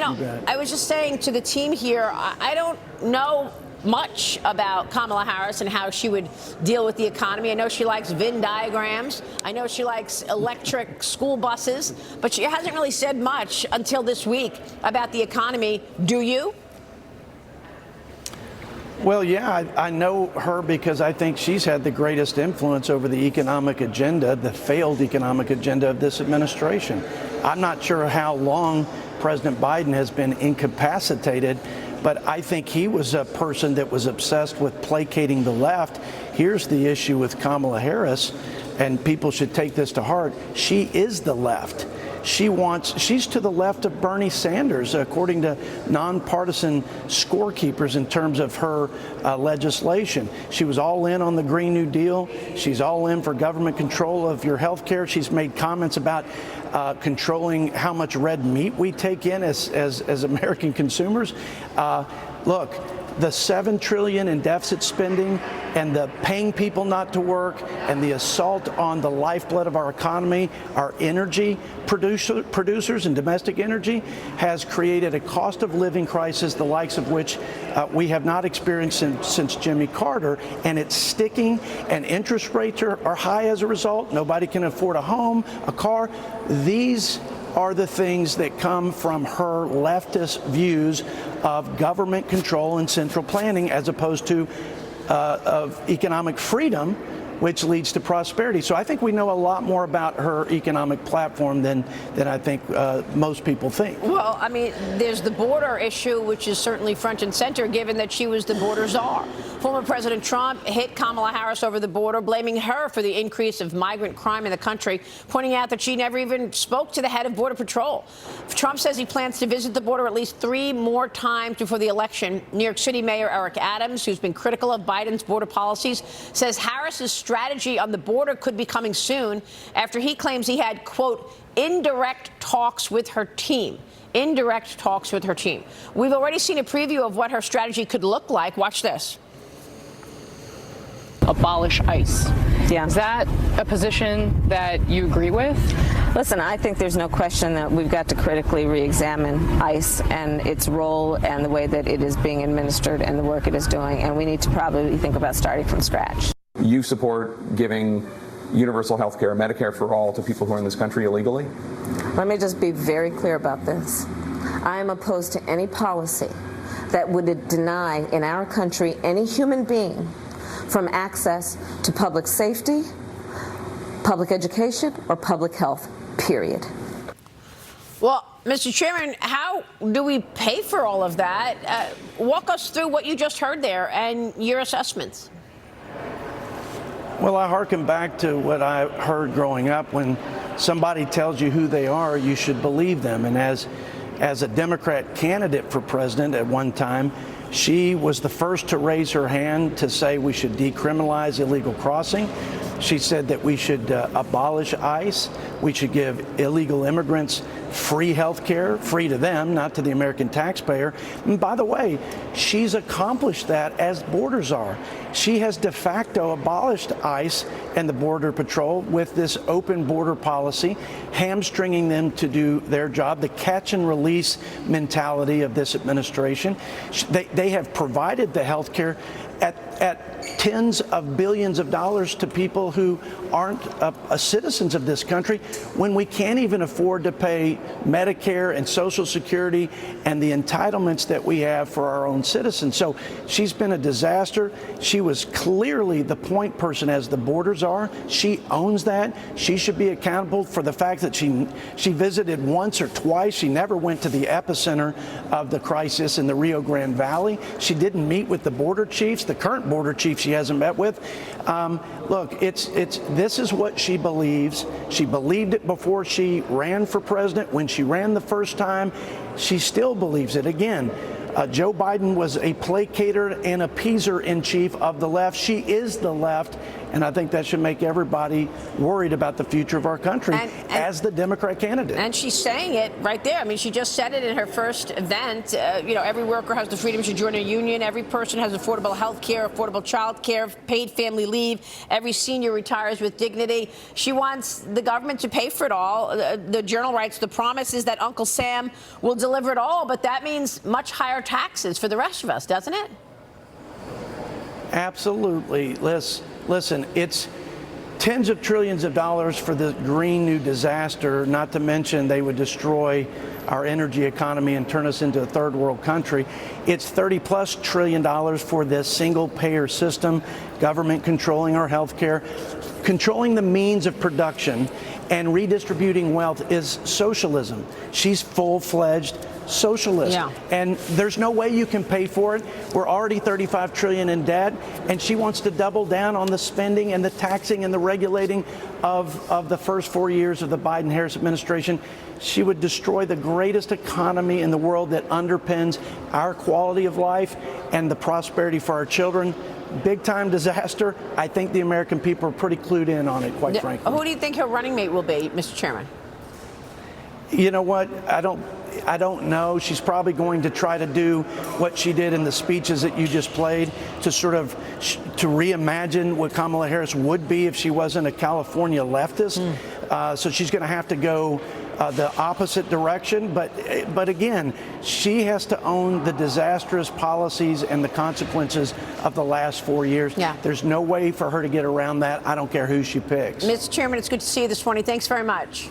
I was just saying to the team here, I don't know much about Kamala Harris and how she would deal with the economy. I know she likes Venn diagrams. I know she likes electric school buses, but she hasn't really said much until this week about the economy. Do you? Well, yeah, I know her because I think she's had the greatest influence over the economic agenda, the failed economic agenda of this administration. I'm not sure how long President Biden has been incapacitated, but I think he was a person that was obsessed with placating the left. Here's the issue with Kamala Harris, and people should take this to heart. She is the left. She's to the left of Bernie Sanders, according to nonpartisan scorekeepers in terms of her legislation. She was all in on the Green New Deal. She's all in for government control of your health care. She's made comments about controlling how much red meat we take in as American consumers. Look, the $7 trillion in deficit spending and the paying people not to work and the assault on the lifeblood of our economy, our energy producers and domestic energy, has created a cost of living crisis, the likes of which we have not experienced since Jimmy Carter, and it's sticking, and interest rates are high as a result. Nobody can afford a home, a car. These are the things that come from her leftist views of government control and central planning, as opposed to of economic freedom, which leads to prosperity. So I think we know a lot more about her economic platform than I think most people think. Well, I mean, there's the border issue, which is certainly front and center, given that she was the border czar. Former President Trump hit Kamala Harris over the border, blaming her for the increase of migrant crime in the country, pointing out that she never even spoke to the head of Border Patrol. Trump says he plans to visit the border at least 3 more times before the election. New York City Mayor Eric Adams, who's been critical of Biden's border policies, says Harris's strategy on the border could be coming soon after he claims he had, quote, indirect talks with her team. Indirect talks with her team. We've already seen a preview of what her strategy could look like. Watch this. Abolish ICE. Yeah. Is that a position that you agree with? Listen, I think there's no question that we've got to critically re-examine ICE and its role and the way that it is being administered and the work it is doing, and we need to probably think about starting from scratch. You support giving universal health care, Medicare for all, to people who are in this country illegally? Let me just be very clear about this. I am opposed to any policy that would deny in our country any human being from access to public safety, public education, or public health, period. Well, Mr. Chairman, how do we pay for all of that? Walk us through what you just heard there and your assessments. Well, I hearken back to what I heard growing up. When somebody tells you who they are, you should believe them. And as a Democrat candidate for president at one time, she was the first to raise her hand to say we should decriminalize illegal crossing. She said that we should abolish ICE. We should give illegal immigrants free health care, free to them, not to the American taxpayer. And by the way, she's accomplished that as border czar. She has de facto abolished ICE and the Border Patrol with this open border policy, hamstringing them to do their job, the catch and release mentality of this administration. They have provided the health care at tens of billions of dollars to people who aren't citizens of this country, when we can't even afford to pay Medicare and Social Security and the entitlements that we have for our own citizens. So she's been a disaster. She was clearly the point person as the border czar. She owns that. She should be accountable for the fact that she visited once or twice. She never went to the epicenter of the crisis in the Rio Grande Valley. She didn't meet with the border chiefs, the current border chief she hasn't met with. Look, this is what she believes. She believed it before she ran for president. When she ran the first time, she still believes it. Again, Joe Biden was a placater and appeaser in chief of the left. She is the left, And I think that should make everybody worried about the future of our country as the Democrat candidate. And she's saying it right there. I mean, she just said it in her first event. Every worker has the freedom to join a union. Every person has affordable health care, affordable child care, paid family leave. Every senior retires with dignity. She wants the government to pay for it all. The Journal writes, the promise is that Uncle Sam will deliver it all, but that means much higher taxes for the rest of us, doesn't it? Absolutely. Listen, it's tens of trillions of dollars for the Green New disaster, not to mention they would destroy our energy economy and turn us into a third world country. It's $30+ trillion for this single payer system, government controlling our health care, controlling the means of production, and redistributing wealth is socialism. She's full-fledged socialist. Yeah. And there's no way you can pay for it. We're already $35 trillion in debt, and she wants to double down on the spending and the taxing and the regulating of the first 4 years of the Biden-Harris administration. She would destroy the greatest economy in the world that underpins our quality of life and the prosperity for our children. Big time disaster. I think the American people are pretty clued in on it, quite frankly. Who do you think her running mate will be, Mr. Chairman? You know what? I don't know. She's probably going to try to do what she did in the speeches that you just played, to sort of to reimagine what Kamala Harris would be if she wasn't a California leftist. So she's going to have to go the opposite direction. But again, she has to own the disastrous policies and the consequences of the last 4 years. Yeah. There's no way for her to get around that. I don't care who she picks. Mr. Chairman, it's good to see you this morning. Thanks very much.